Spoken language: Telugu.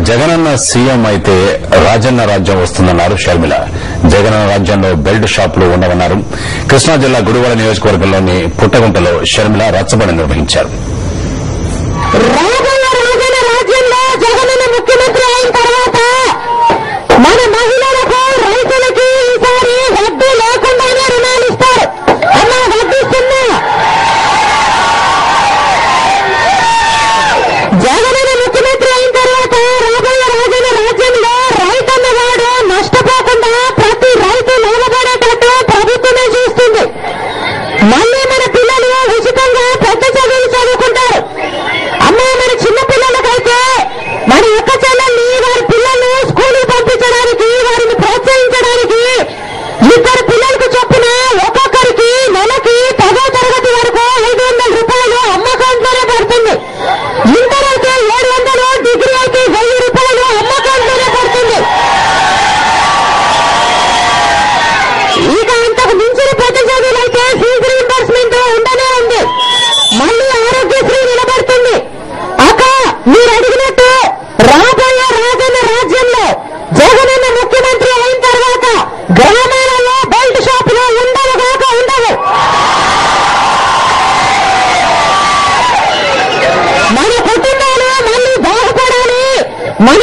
జగనన్న సీఎం అయితే రాజన్న రాజ్యం వస్తుందన్నారు షర్మిల. జగనన్న రాజ్యంలో బెల్ట్ షాపులు ఉండవన్నారు. కృష్ణా జిల్లా గుడివాడ నియోజకవర్గంలోని పుట్టగుంటలో షర్మిల రచ్చబండ నిర్వహించారు. మళ్ళీ మన పిల్లలు ఉచితంగా పెద్ద చదువులు చదువుకుంటారు. అమ్మా, మన చిన్న పిల్లలకైతే మన యొక్క చెల్లెల్ని వారి పిల్లలు స్కూల్కి పంపించడానికి, వారిని ప్రోత్సహించడానికి ఇద్దరు పిల్లలకు చొప్పున ఒక్కొక్కరికి నెలకి 10వ తరగతి వరకు 500 రూపాయలు అమ్మ అకౌంట్లోనే పడుతుంది. ఇంటర్ అయితే 700, డిగ్రీ అయితే 1000 రూపాయలు అమ్మ అకౌంట్లోనే పడుతుంది. ఇక అంతకు మించిన పెద్ద చదువులైతే ఫీజు రీయింబర్స్మెంట్ ఉండనే ఉంది. మళ్ళీ ఆరోగ్యశ్రీ నిలబడుతుంది. అక్క, మీరు అడిగినట్టు రాబోయే రాజన్న రాజ్యంలో జగనన్న ముఖ్యమంత్రి అయిన తర్వాత గ్రామాలలో బెల్ట్ షాపులు ఉండవు కాక ఉండవు. మన కుటుంబాలు మళ్ళీ బాగుపడాలి, మన